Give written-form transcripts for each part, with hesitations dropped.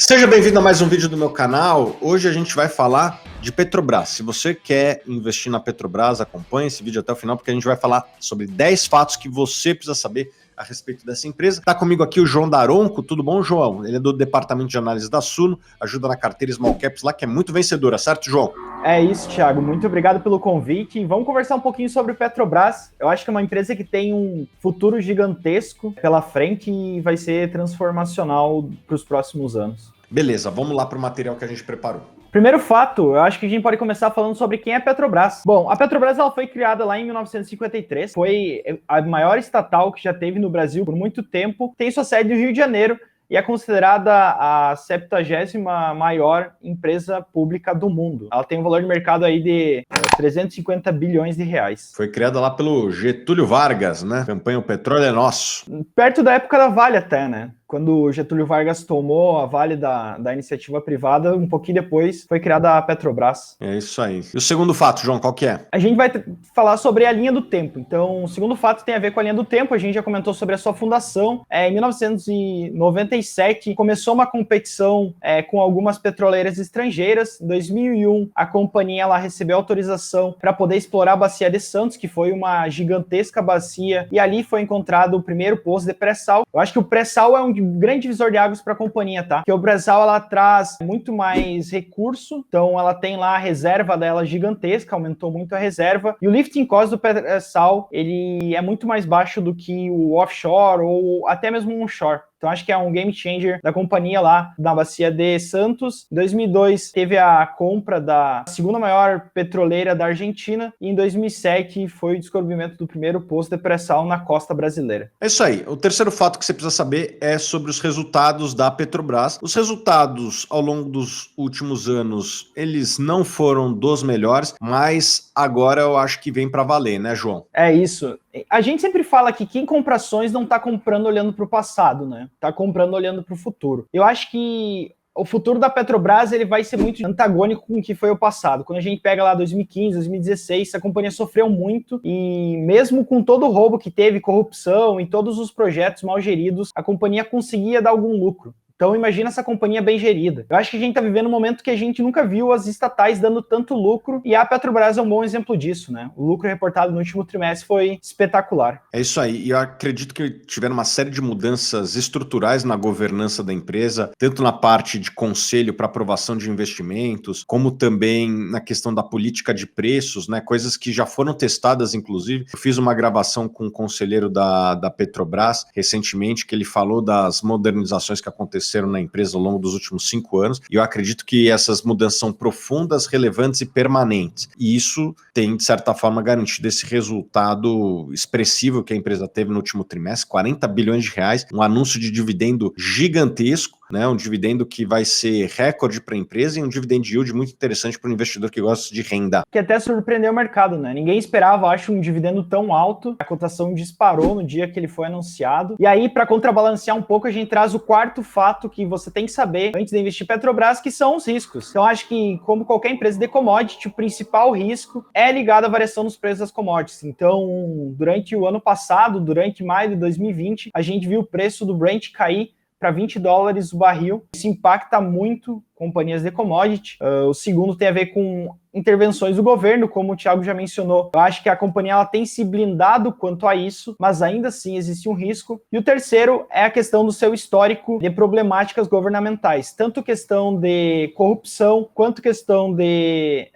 Seja bem-vindo a mais um vídeo do meu canal. Hoje a gente vai falar de Petrobras. Se você quer investir na Petrobras, acompanhe esse vídeo até o final, porque a gente vai falar sobre 10 fatos que você precisa saber a respeito dessa empresa. Tá comigo aqui o João Daronco. Tudo bom, João? Ele é do departamento de análise da Suno, ajuda na carteira Small Caps lá, que é muito vencedora, certo, João? É isso, Thiago. Muito obrigado pelo convite. Vamos conversar um pouquinho sobre o Petrobras. Eu acho que é uma empresa que tem um futuro gigantesco pela frente e vai ser transformacional para os próximos anos. Beleza, vamos lá para o material que a gente preparou. Primeiro fato, eu acho que a gente pode começar falando sobre quem é a Petrobras. Bom, a Petrobras ela foi criada lá em 1953, foi a maior estatal que já teve no Brasil por muito tempo, tem sua sede no Rio de Janeiro e é considerada a 70ª maior empresa pública do mundo. Ela tem um valor de mercado aí de 350 bilhões de reais. Foi criada lá pelo Getúlio Vargas, né? Campanha O Petróleo é Nosso. Perto da época da Vale até, né? Quando o Getúlio Vargas tomou a Vale da iniciativa privada, um pouquinho depois foi criada a Petrobras. É isso aí. E o segundo fato, João, qual que é? A gente vai falar sobre a linha do tempo. Então, o segundo fato tem a ver com a linha do tempo. A gente já comentou sobre a sua fundação. Em 1997, começou uma competição com algumas petroleiras estrangeiras. Em 2001, a companhia ela recebeu autorização para poder explorar a Bacia de Santos, que foi uma gigantesca bacia. E ali foi encontrado o primeiro poço de pré-sal. Eu acho que o pré-sal é um grande divisor de águas para a companhia, tá? Porque o pré-sal ela traz muito mais recurso, então ela tem lá a reserva dela gigantesca, aumentou muito a reserva, e o lifting cost do pré-sal, ele é muito mais baixo do que o offshore ou até mesmo um onshore. Então acho que é um game changer da companhia lá na Bacia de Santos. Em 2002 teve a compra da segunda maior petroleira da Argentina e em 2007 foi o descobrimento do primeiro poço de pré-sal na costa brasileira. É isso aí. O terceiro fato que você precisa saber é sobre os resultados da Petrobras. Os resultados ao longo dos últimos anos, eles não foram dos melhores, mas agora eu acho que vem para valer, né, João? É isso. A gente sempre fala que quem compra ações não está comprando olhando para o passado, né? Está comprando olhando para o futuro. Eu acho que o futuro da Petrobras ele vai ser muito antagônico com o que foi o passado. Quando a gente pega lá 2015, 2016, a companhia sofreu muito e mesmo com todo o roubo que teve, corrupção e todos os projetos mal geridos, a companhia conseguia dar algum lucro. Então imagina essa companhia bem gerida. Eu acho que a gente está vivendo um momento que a gente nunca viu as estatais dando tanto lucro e a Petrobras é um bom exemplo disso, né? O lucro reportado no último trimestre foi espetacular. É isso aí. E eu acredito que tiveram uma série de mudanças estruturais na governança da empresa, tanto na parte de conselho para aprovação de investimentos, como também na questão da política de preços, né? Coisas que já foram testadas, inclusive. Eu fiz uma gravação com um conselheiro da Petrobras recentemente, que ele falou das modernizações que aconteceram na empresa ao longo dos últimos 5 anos, e eu acredito que essas mudanças são profundas, relevantes e permanentes, e isso tem, de certa forma, garantido esse resultado expressivo que a empresa teve no último trimestre, 40 bilhões de reais, um anúncio de dividendo gigantesco, né, um dividendo que vai ser recorde para a empresa e um dividend yield muito interessante para o investidor que gosta de renda. Que até surpreendeu o mercado, né? Ninguém esperava, acho, um dividendo tão alto. A cotação disparou no dia que ele foi anunciado. E aí, para contrabalancear um pouco, a gente traz o quarto fato que você tem que saber antes de investir em Petrobras, que são os riscos. Então, acho que, como qualquer empresa de commodity, o principal risco é ligado à variação dos preços das commodities. Então, durante o ano passado, durante maio de 2020, a gente viu o preço do Brent cair para $20 o barril. Isso impacta muito companhias de commodity. O segundo tem a ver com intervenções do governo, como o Thiago já mencionou. Eu acho que a companhia ela tem se blindado quanto a isso, mas ainda assim existe um risco. E o terceiro é a questão do seu histórico de problemáticas governamentais, tanto questão de corrupção, quanto questão de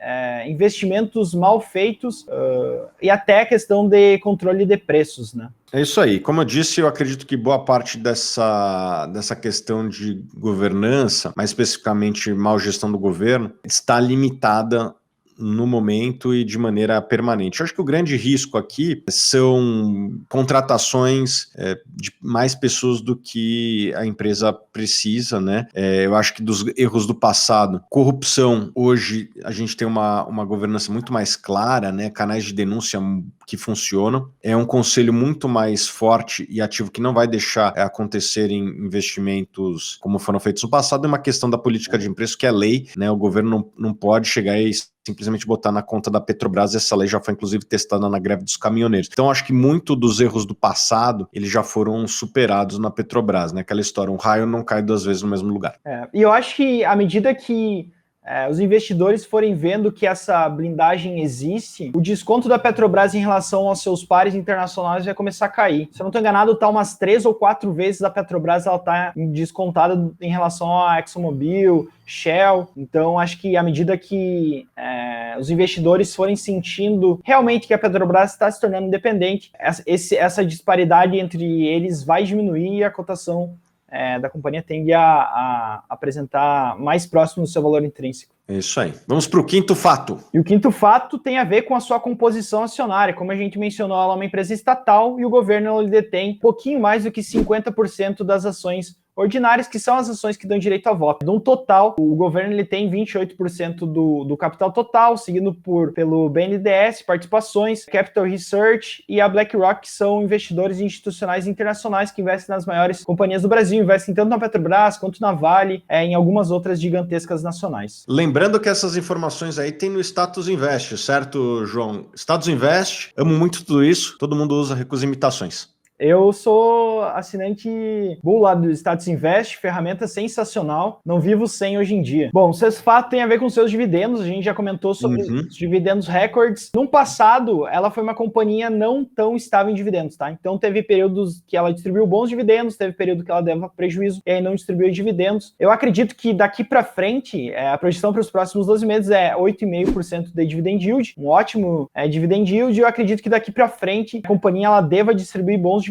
investimentos mal feitos e até a questão de controle de preços, né? É isso aí. Como eu disse, eu acredito que boa parte dessa questão de governança, mais especificamente mal gestão do governo, está limitada no momento e de maneira permanente. Eu acho que o grande risco aqui são contratações de mais pessoas do que a empresa precisa, né? Eu acho que dos erros do passado, corrupção, hoje a gente tem uma governança muito mais clara, né? Canais de denúncia que funcionam, é um conselho muito mais forte e ativo que não vai deixar acontecerem investimentos como foram feitos no passado, é uma questão da política de preço que é lei, né? O governo não pode chegar e simplesmente botar na conta da Petrobras. Essa lei já foi inclusive testada na greve dos caminhoneiros. Então acho que muito dos erros do passado, eles já foram superados na Petrobras, né? Aquela história, um raio não cai duas vezes no mesmo lugar. E eu acho que à medida que os investidores forem vendo que essa blindagem existe, o desconto da Petrobras em relação aos seus pares internacionais vai começar a cair. Se eu não estou enganado, tá umas 3 ou 4 vezes a Petrobras ela tá descontada em relação à ExxonMobil, Shell. Então, acho que à medida que os investidores forem sentindo realmente que a Petrobras está se tornando independente, essa disparidade entre eles vai diminuir e a cotação da companhia tende a apresentar mais próximo do seu valor intrínseco. É isso aí. Vamos para o quinto fato. E o quinto fato tem a ver com a sua composição acionária. Como a gente mencionou, ela é uma empresa estatal e o governo ele detém um pouquinho mais do que 50% das ações ordinárias, que são as ações que dão direito a voto. De um total, o governo ele tem 28% do capital total, seguido pelo BNDES, participações, Capital Research e a BlackRock, que são investidores institucionais internacionais que investem nas maiores companhias do Brasil, investem tanto na Petrobras quanto na Vale, em algumas outras gigantescas nacionais. Lembrando que essas informações aí tem no Status Invest, certo, João? Status Invest, amo muito tudo isso, todo mundo usa recusa imitações. Eu sou assinante bull lá do Status Invest, ferramenta sensacional, não vivo sem hoje em dia. Bom, o sexto fato tem a ver com seus dividendos, a gente já comentou sobre os dividendos records. No passado, ela foi uma companhia não tão estável em dividendos, tá? Então teve períodos que ela distribuiu bons dividendos, teve período que ela dava prejuízo e aí não distribuiu dividendos. Eu acredito que daqui para frente, a projeção para os próximos 12 meses é 8,5% de dividend yield, um ótimo dividend yield. Eu acredito que daqui para frente a companhia ela deva distribuir bons dividendos.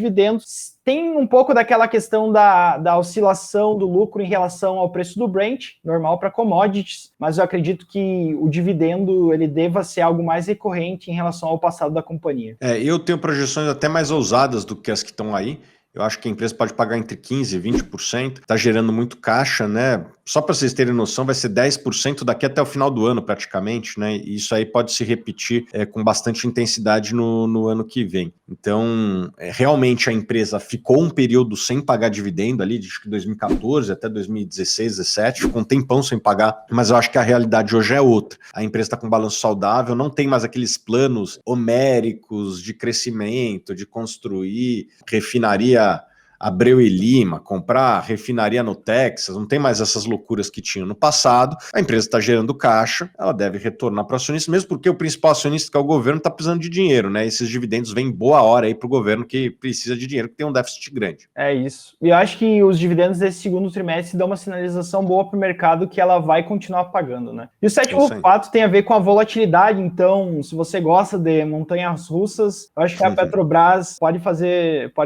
Tem um pouco daquela questão da oscilação do lucro em relação ao preço do Brent, normal para commodities, mas eu acredito que o dividendo ele deva ser algo mais recorrente em relação ao passado da companhia. Eu tenho projeções até mais ousadas do que as que estão aí. Eu acho que a empresa pode pagar entre 15% e 20%, está gerando muito caixa, né? Só para vocês terem noção, vai ser 10% daqui até o final do ano, praticamente, né? E isso aí pode se repetir com bastante intensidade no ano que vem. Então, realmente a empresa ficou um período sem pagar dividendo ali, de 2014 até 2016, 2017, ficou um tempão sem pagar, mas eu acho que a realidade hoje é outra. A empresa está com um balanço saudável, não tem mais aqueles planos homéricos de crescimento, de construir refinaria Abreu e Lima, comprar refinaria no Texas, não tem mais essas loucuras que tinham no passado. A empresa está gerando caixa, ela deve retornar para o acionista, mesmo porque o principal acionista, que é o governo, está precisando de dinheiro, né? Esses dividendos vêm boa hora aí para o governo que precisa de dinheiro, que tem um déficit grande. É isso. E eu acho que os dividendos desse segundo trimestre dão uma sinalização boa para o mercado que ela vai continuar pagando, né? E o sétimo fato tem a ver com a volatilidade. Então, se você gosta de montanhas russas, eu acho que a Petrobras pode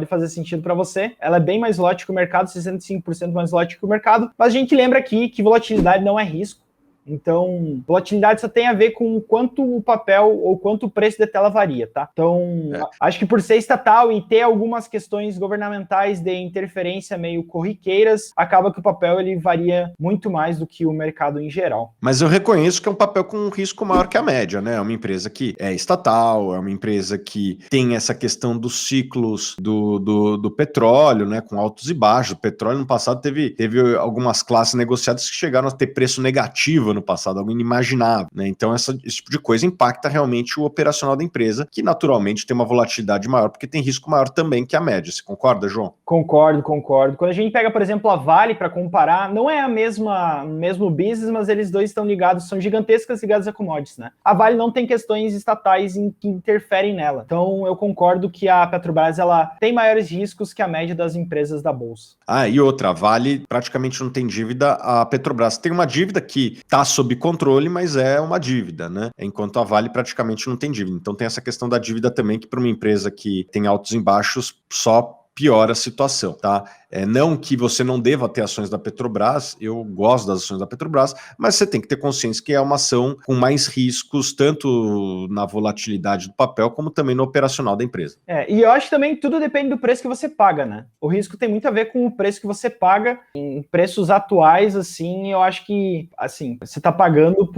fazer sentido para você. Ela é bem mais volátil que o mercado, 65% mais volátil que o mercado, mas a gente lembra aqui que volatilidade não é risco. Então, volatilidade só tem a ver com quanto o papel ou quanto o preço da tela varia, tá? Então, acho que por ser estatal e ter algumas questões governamentais de interferência meio corriqueiras, acaba que o papel ele varia muito mais do que o mercado em geral. Mas eu reconheço que é um papel com um risco maior que a média, né? É uma empresa que é estatal, é uma empresa que tem essa questão dos ciclos do petróleo, né? Com altos e baixos. O petróleo no passado teve algumas classes negociadas que chegaram a ter preço negativo no passado, algo inimaginável, né? Então esse tipo de coisa impacta realmente o operacional da empresa, que naturalmente tem uma volatilidade maior, porque tem risco maior também que a média. Você concorda, João? Concordo. Quando a gente pega, por exemplo, a Vale para comparar, não é o mesmo business, mas eles dois estão ligados, são gigantescas ligadas a commodities, né? A Vale não tem questões estatais que interferem nela. Então eu concordo que a Petrobras ela tem maiores riscos que a média das empresas da Bolsa. E outra, a Vale praticamente não tem dívida, a Petrobras tem uma dívida que está sob controle, mas é uma dívida, né? Enquanto a Vale praticamente não tem dívida. Então tem essa questão da dívida também, que para uma empresa que tem altos e baixos só piora a situação, tá? Não que você não deva ter ações da Petrobras, eu gosto das ações da Petrobras, mas você tem que ter consciência que é uma ação com mais riscos, tanto na volatilidade do papel, como também no operacional da empresa. E eu acho que também tudo depende do preço que você paga, né? O risco tem muito a ver com o preço que você paga. Em preços atuais, assim, eu acho que, assim, você tá pagando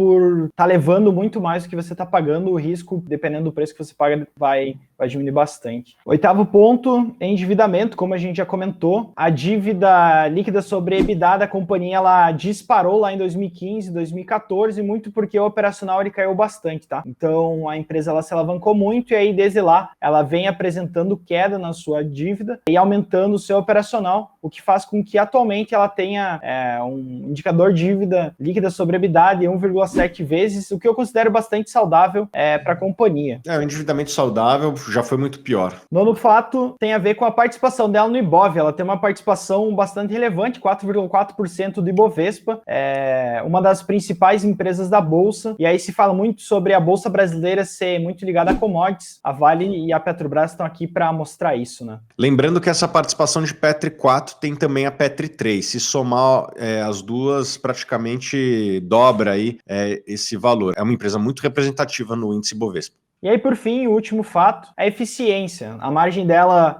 tá levando muito mais do que você tá pagando, o risco, dependendo do preço que você paga, vai vai diminuir bastante. Oitavo ponto, endividamento, como a gente já comentou. A dívida líquida sobre EBITDA da companhia, ela disparou lá em 2015, 2014, muito porque o operacional ele caiu bastante, tá? Então, a empresa ela se alavancou muito e aí, desde lá, ela vem apresentando queda na sua dívida e aumentando o seu operacional, o que faz com que atualmente ela tenha um indicador de dívida líquida sobre EBITDA de 1,7 vezes, o que eu considero bastante saudável para a companhia. O endividamento saudável já foi muito pior. Nono fato tem a ver com a participação dela no Ibov. Ela tem uma participação bastante relevante, 4,4% do Ibovespa, uma das principais empresas da Bolsa, e aí se fala muito sobre a Bolsa brasileira ser muito ligada a commodities. A Vale e a Petrobras estão aqui para mostrar isso, né? Lembrando que essa participação de Petri 4 tem também a Petri 3. Se somar as duas, praticamente dobra aí esse valor. É uma empresa muito representativa no índice Bovespa. E aí, por fim, o último fato, a eficiência. A margem dela,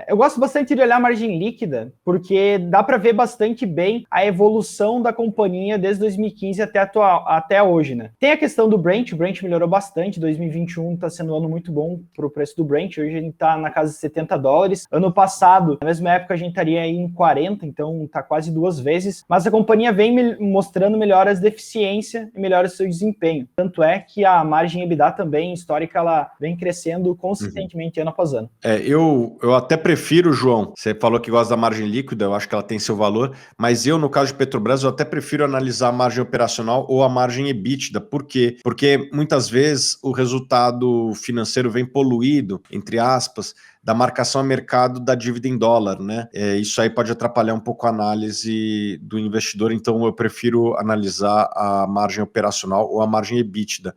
eu gosto bastante de olhar a margem líquida, porque dá para ver bastante bem a evolução da companhia desde 2015 até hoje, né? Tem a questão do Brent, o Brent melhorou bastante, 2021 está sendo um ano muito bom para o preço do Brent, hoje a gente está na casa de $70. Ano passado, na mesma época, a gente estaria aí em 40, então está quase 2 vezes, mas a companhia vem mostrando melhoras de eficiência e melhora o seu desempenho. Tanto é que a margem EBITDA também, histórica, ela vem crescendo consistentemente ano após ano. Eu até prefiro, João, você falou que gosta da margem líquida, eu acho que ela tem seu valor, mas eu, no caso de Petrobras, eu até prefiro analisar a margem operacional ou a margem EBITDA. Por quê? Porque muitas vezes o resultado financeiro vem poluído, entre aspas, da marcação a mercado da dívida em dólar, né? Isso aí pode atrapalhar um pouco a análise do investidor, então eu prefiro analisar a margem operacional ou a margem EBITDA,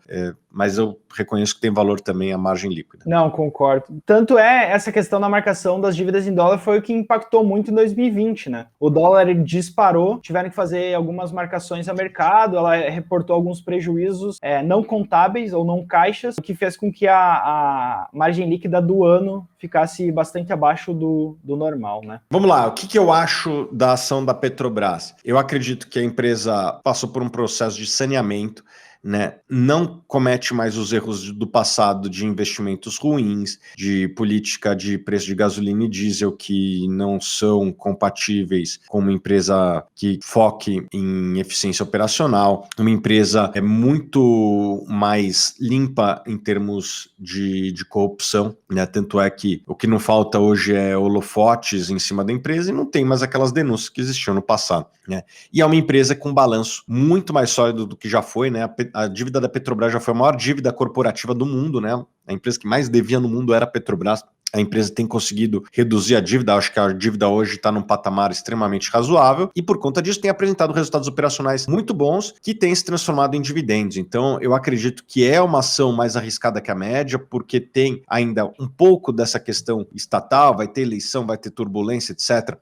mas eu reconheço que tem valor também a margem líquida. Não, concordo. Tanto essa questão da marcação das dívidas em dólar foi o que impactou muito em 2020, né? O dólar disparou, tiveram que fazer algumas marcações a mercado, ela reportou alguns prejuízos não contábeis ou não caixas, o que fez com que a margem líquida do ano ficasse bastante abaixo do normal, né? Vamos lá, o que eu acho da ação da Petrobras? Eu acredito que a empresa passou por um processo de saneamento, né? Não comete mais os erros do passado de investimentos ruins, de política de preço de gasolina e diesel que não são compatíveis com uma empresa que foque em eficiência operacional, uma empresa muito mais limpa em termos de corrupção, né? Tanto é que o que não falta hoje é holofotes em cima da empresa e não tem mais aquelas denúncias que existiam no passado, né? E é uma empresa com balanço muito mais sólido do que já foi, né? A dívida da Petrobras já foi a maior dívida corporativa do mundo, né? A empresa que mais devia no mundo era a Petrobras. A empresa tem conseguido reduzir a dívida, acho que a dívida hoje está num patamar extremamente razoável e por conta disso tem apresentado resultados operacionais muito bons que têm se transformado em dividendos. Então eu acredito que é uma ação mais arriscada que a média porque tem ainda um pouco dessa questão estatal, vai ter eleição, vai ter turbulência, etc.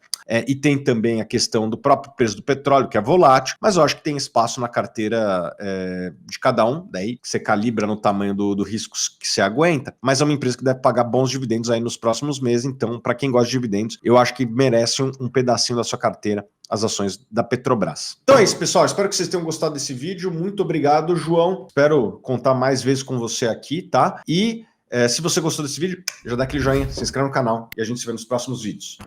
E tem também a questão do próprio preço do petróleo, que é volátil, mas eu acho que tem espaço na carteira de cada um, daí que você calibra no tamanho do risco que você aguenta, mas é uma empresa que deve pagar bons dividendos aí nos próximos meses, então para quem gosta de dividendos, eu acho que merece um pedacinho da sua carteira as ações da Petrobras. Então é isso, pessoal, espero que vocês tenham gostado desse vídeo, muito obrigado, João, espero contar mais vezes com você aqui, tá? E se você gostou desse vídeo, já dá aquele joinha, se inscreve no canal e a gente se vê nos próximos vídeos.